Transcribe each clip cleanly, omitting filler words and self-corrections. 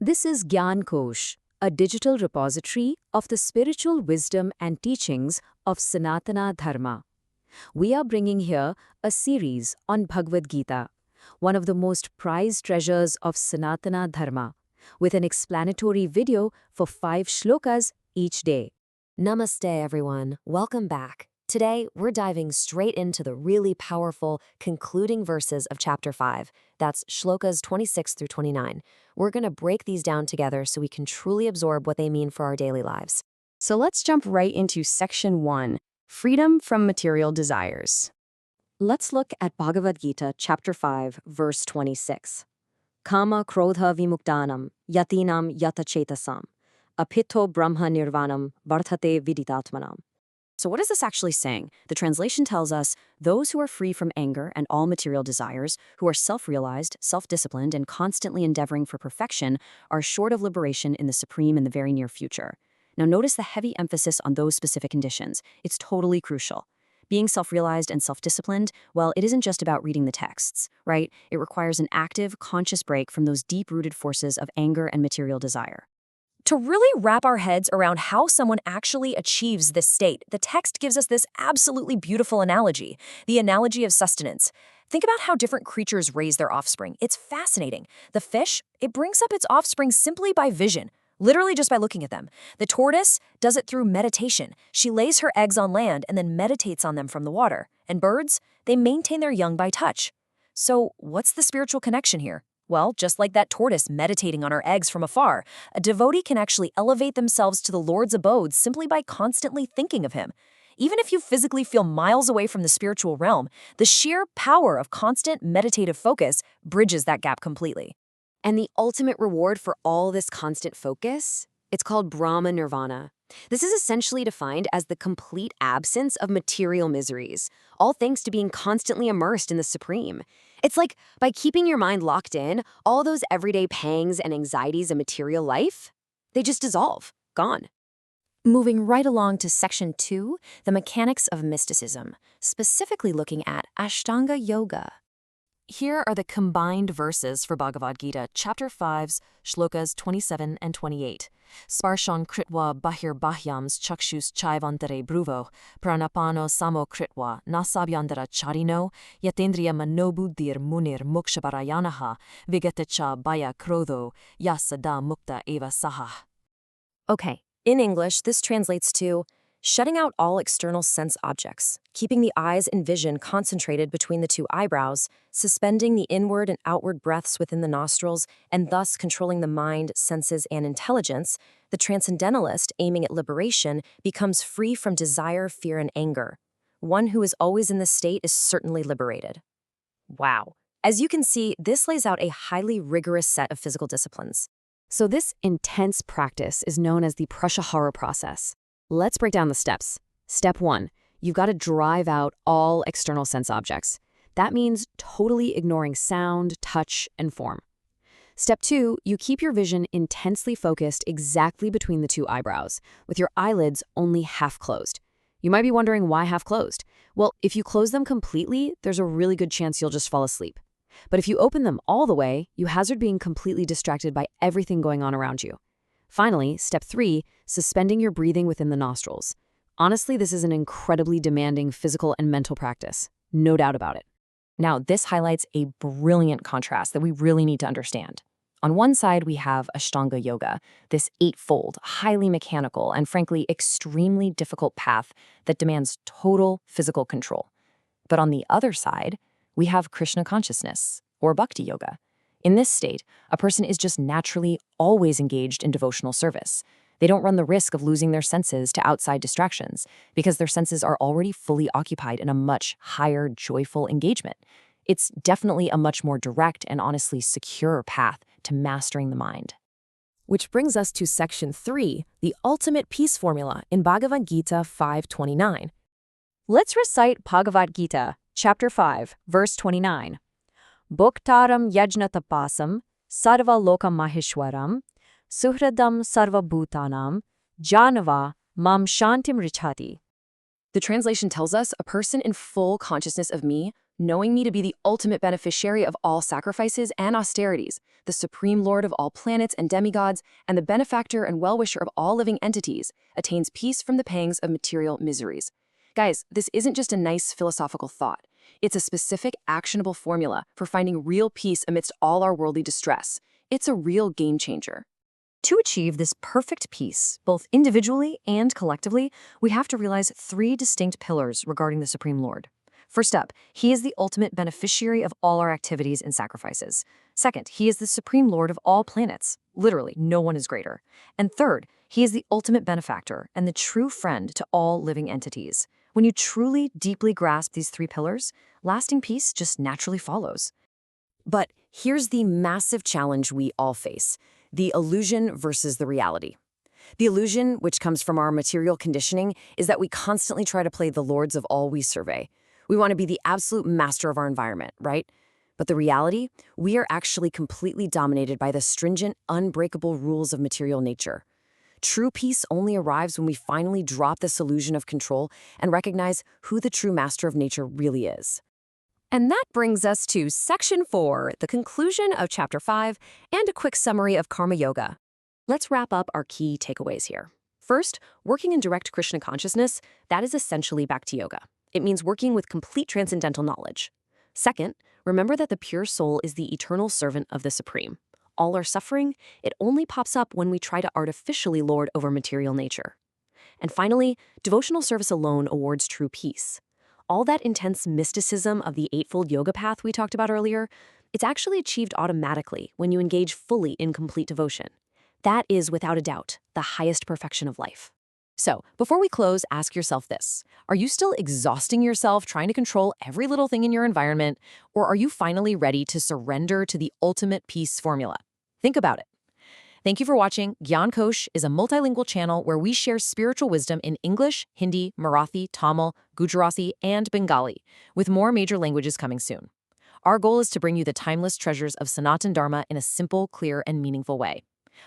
This is Gyan Kosh, a digital repository of the spiritual wisdom and teachings of Sanatana Dharma. We are bringing here a series on Bhagavad Gita, one of the most prized treasures of Sanatana Dharma, with an explanatory video for 5 shlokas each day. Namaste, everyone. Welcome back. Today, we're diving straight into the really powerful concluding verses of Chapter 5. That's shlokas 26 through 29. We're going to break these down together so we can truly absorb what they mean for our daily lives. So let's jump right into Section 1, Freedom from Material Desires. Let's look at Bhagavad Gita, Chapter 5, verse 26. Kama krodha vimuktanam yatinam yatachetasam apito brahma nirvanam vartate viditatmanam. So what is this actually saying? The translation tells us, those who are free from anger and all material desires, who are self-realized, self-disciplined, and constantly endeavoring for perfection, are assured of liberation in the supreme in the very near future. Now notice the heavy emphasis on those specific conditions. It's totally crucial. Being self-realized and self-disciplined, well, it isn't just about reading the texts, right? It requires an active, conscious break from those deep-rooted forces of anger and material desire. To really wrap our heads around how someone actually achieves this state, the text gives us this absolutely beautiful analogy, the analogy of sustenance. Think about how different creatures raise their offspring. It's fascinating. The fish, it brings up its offspring simply by vision, literally just by looking at them. The tortoise does it through meditation. She lays her eggs on land and then meditates on them from the water. And birds, they maintain their young by touch. So what's the spiritual connection here? Well, just like that tortoise meditating on her eggs from afar, a devotee can actually elevate themselves to the Lord's abode simply by constantly thinking of him. Even if you physically feel miles away from the spiritual realm, the sheer power of constant meditative focus bridges that gap completely. And the ultimate reward for all this constant focus? It's called Brahma Nirvana. This is essentially defined as the complete absence of material miseries, all thanks to being constantly immersed in the Supreme. It's like, by keeping your mind locked in, all those everyday pangs and anxieties of material life, they just dissolve, gone. Moving right along to Section 2, the mechanics of mysticism, specifically looking at Ashtanga Yoga. Here are the combined verses for Bhagavad Gita, Chapter 5's shlokas 27 and 28. Sparshon kritva bahir bahyams chakshus chaivantare bruvo, pranapano samo kritva nasabyandara charino, yatendriya manobuddhir munir mokshaparayanaha, vigatecha baya krodho, yasada mukta eva saha. Okay, in English, this translates to shutting out all external sense objects, keeping the eyes and vision concentrated between the 2 eyebrows, suspending the inward and outward breaths within the nostrils, and thus controlling the mind, senses, and intelligence, the transcendentalist, aiming at liberation, becomes free from desire, fear, and anger. One who is always in this state is certainly liberated. Wow. As you can see, this lays out a highly rigorous set of physical disciplines. So this intense practice is known as the Pratyahara process. Let's break down the steps. Step 1, you've got to drive out all external sense objects. That means totally ignoring sound, touch, and form. Step 2, you keep your vision intensely focused exactly between the 2 eyebrows, with your eyelids only half closed. You might be wondering why half closed. Well, if you close them completely, there's a really good chance you'll just fall asleep. But if you open them all the way, you hazard being completely distracted by everything going on around you. Finally, step 3, suspending your breathing within the nostrils. Honestly, this is an incredibly demanding physical and mental practice. No doubt about it. Now, this highlights a brilliant contrast that we really need to understand. On one side, we have Ashtanga Yoga, this 8-fold, highly mechanical, and frankly, extremely difficult path that demands total physical control. But on the other side, we have Krishna consciousness, or Bhakti Yoga. In this state, a person is just naturally always engaged in devotional service. They don't run the risk of losing their senses to outside distractions because their senses are already fully occupied in a much higher, joyful engagement. It's definitely a much more direct and honestly secure path to mastering the mind. Which brings us to Section 3, the ultimate peace formula in Bhagavad Gita 5:29. Let's recite Bhagavad Gita, Chapter 5, verse 29. Bhoktaram yajnatapasam sarva loka maheshwaram suhradam sarva bhutanam janava mam shantim richati. The translation tells us a person in full consciousness of me knowing me to be the ultimate beneficiary of all sacrifices and austerities, the supreme lord of all planets and demigods, and the benefactor and well-wisher of all living entities, attains peace from the pangs of material miseries. Guys, this isn't just a nice philosophical thought. It's a specific, actionable formula for finding real peace amidst all our worldly distress. It's a real game changer. To achieve this perfect peace, both individually and collectively, we have to realize 3 distinct pillars regarding the Supreme Lord. First up, he is the ultimate beneficiary of all our activities and sacrifices. Second, he is the Supreme Lord of all planets. Literally, no one is greater. And third, he is the ultimate benefactor and the true friend to all living entities. When you truly, deeply grasp these 3 pillars, lasting peace just naturally follows. But here's the massive challenge we all face: the illusion versus the reality. The illusion, which comes from our material conditioning, is that we constantly try to play the lords of all we survey. We want to be the absolute master of our environment, right? But the reality, we are actually completely dominated by the stringent, unbreakable rules of material nature. True peace only arrives when we finally drop this illusion of control and recognize who the true master of nature really is. And that brings us to Section 4, the conclusion of Chapter 5, and a quick summary of Karma Yoga. Let's wrap up our key takeaways here. First, working in direct Krishna consciousness, that is essentially Bhakti Yoga. It means working with complete transcendental knowledge. Second, remember that the pure soul is the eternal servant of the Supreme. All our suffering, it only pops up when we try to artificially lord over material nature. And finally, devotional service alone awards true peace. All that intense mysticism of the Eightfold Yoga path we talked about earlier, it's actually achieved automatically when you engage fully in complete devotion. That is, without a doubt, the highest perfection of life. So, before we close, ask yourself this. Are you still exhausting yourself trying to control every little thing in your environment, or are you finally ready to surrender to the ultimate peace formula? Think about it. Thank you for watching. Gyan Kosh is a multilingual channel where we share spiritual wisdom in English, Hindi, Marathi, Tamil, Gujarati, and Bengali, with more major languages coming soon. Our goal is to bring you the timeless treasures of Sanatan Dharma in a simple, clear, and meaningful way.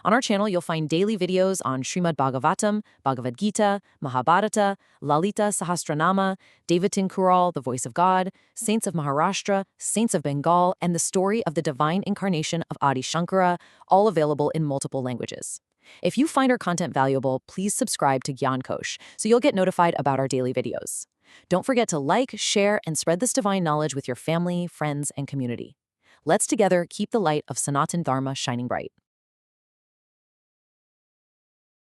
On our channel, you'll find daily videos on Srimad Bhagavatam, Bhagavad Gita, Mahabharata, Lalita Sahasranama, Devatin Kural, the voice of God, saints of Maharashtra, saints of Bengal, and the story of the divine incarnation of Adi Shankara, all available in multiple languages. If you find our content valuable, please subscribe to Gyan Kosh so you'll get notified about our daily videos. Don't forget to like, share, and spread this divine knowledge with your family, friends, and community. Let's together keep the light of Sanatan Dharma shining bright.